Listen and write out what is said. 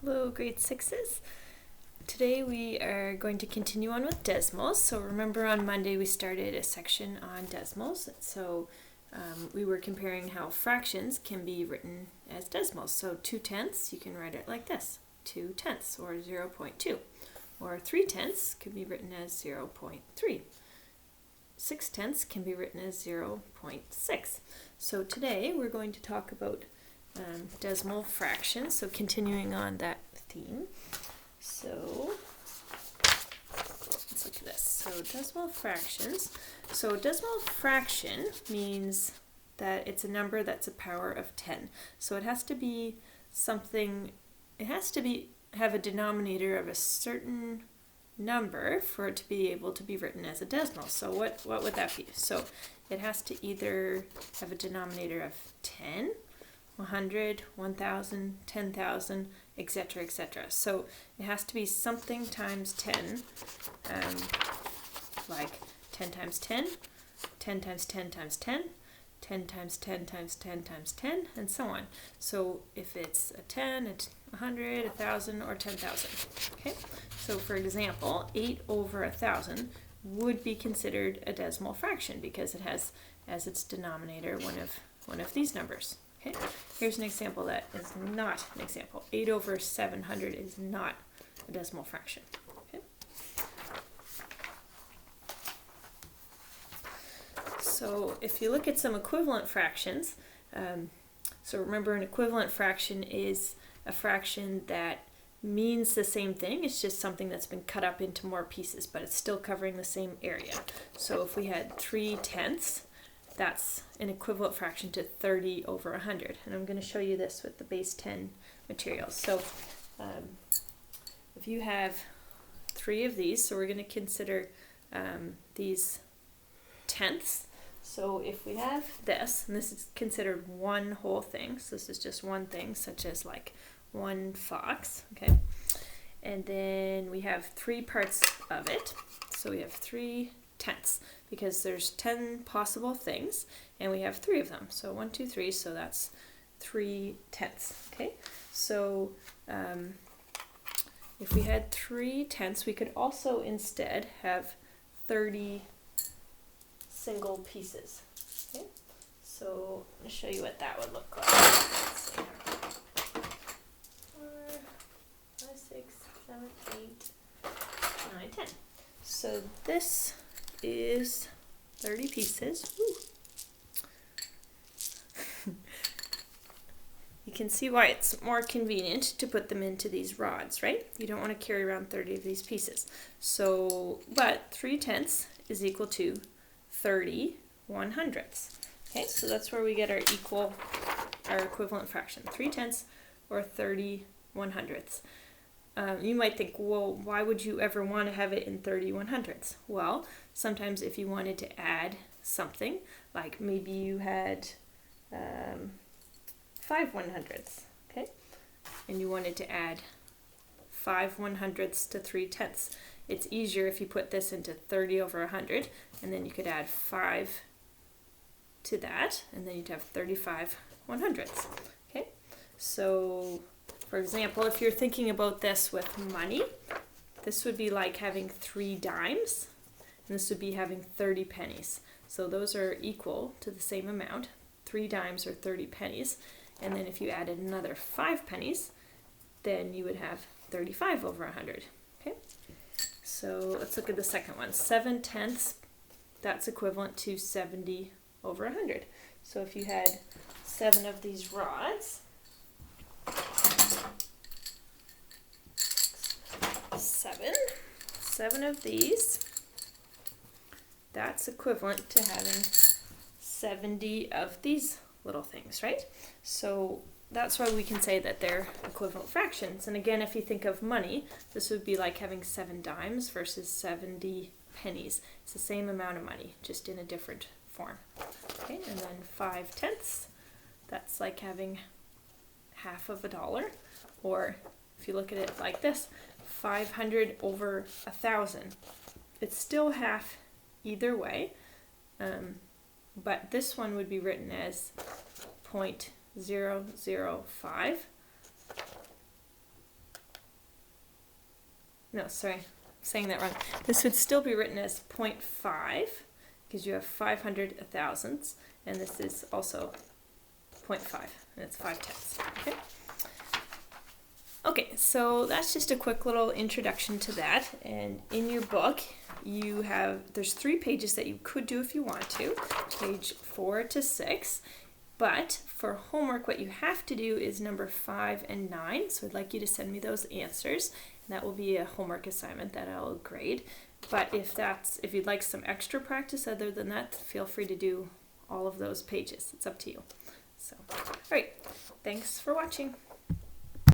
Hello, grade sixes. Today we are going to continue on with decimals. So remember on Monday we started a section on decimals. So we were comparing how fractions can be written as decimals. So 2/10, you can write it like this, 2/10 or 0.2. Or 3/10 could be written as 0.3. 6/10 can be written as 0.6. So today we're going to talk about decimal fractions, so continuing on that theme. So let's look at this. So decimal fractions. So decimal fraction means that it's a number that's a power of 10. So it has to be something, have a denominator of a certain number for it to be able to be written as a decimal. So what would that be? So it has to either have a denominator of 10, 100, 1,000, 10,000, etc., etc. So it has to be something times 10, like 10 times 10, 10 times 10 times 10, 10 times 10 times 10 times 10, and so on. So if it's a 10, it's 100, 1,000, or 10,000. Okay. So for example, 8 over 1,000 would be considered a decimal fraction because it has as its denominator one of these numbers. Okay, here's an example that is not an example. 8 over 700 is not a decimal fraction. Okay. So if you look at some equivalent fractions, so remember an equivalent fraction is a fraction that means the same thing. It's just something that's been cut up into more pieces, but it's still covering the same area. So if we had 3/10, that's an equivalent fraction to 30 over 100. And I'm going to show you this with the base 10 materials. So if you have 3 of these, so we're going to consider these tenths. So if we have this, and this is considered one whole thing, so this is just one thing, such as like one fox, okay? And then we have 3 parts of it, so we have 3/10, because there's 10 possible things and we have 3 of them. So 1, 2, 3, so that's 3/10. Okay, so if we had 3/10, we could also instead have 30 single pieces. Okay, so I'm going to show you what that would look like. Let's see. 4, 5, 6, 7, 8, 9, 10. So this is 30 pieces. You can see why it's more convenient to put them into these rods, right? You don't want to carry around 30 of these pieces. So, but 3/10 is equal to 30 100ths. Okay, so that's where we get our equivalent fraction, 3/10 or 30 100ths. You might think, well, why would you ever want to have it in 30 100ths? Well, sometimes if you wanted to add something, like maybe you had 5 100ths, okay? And you wanted to add 5 100ths to 3/10. It's easier if you put this into 30 over 100, and then you could add 5 to that, and then you'd have 35 100ths, okay? So for example, if you're thinking about this with money, this would be like having 3 dimes, and this would be having 30 pennies. So those are equal to the same amount, 3 dimes or 30 pennies. And then if you added another 5 pennies, then you would have 35 over 100. Okay. So let's look at the second one. 7/10, that's equivalent to 70 over 100. So if you had 7 of these rods, 7 of these, that's equivalent to having 70 of these little things, right? So that's why we can say that they're equivalent fractions. And again, if you think of money, this would be like having 7 dimes versus 70 pennies. It's the same amount of money, just in a different form. Okay, and then 5/10, that's like having half of a dollar, or if you look at it like this, 500 over 1,000. It's still half either way, but this one would be written as 0.005 no, sorry, I'm saying that wrong. This would still be written as 0.5 because you have 500 thousandths, and this is also 0.5, and it's 5/10. Okay. Okay, so that's just a quick little introduction to that. And in your book, there's 3 pages that you could do if you want to, page 4 to 6. But for homework, what you have to do is number 5 and 9. So I'd like you to send me those answers. And that will be a homework assignment that I'll grade. But if you'd like some extra practice other than that, feel free to do all of those pages. It's up to you. So, all right. Thanks for watching.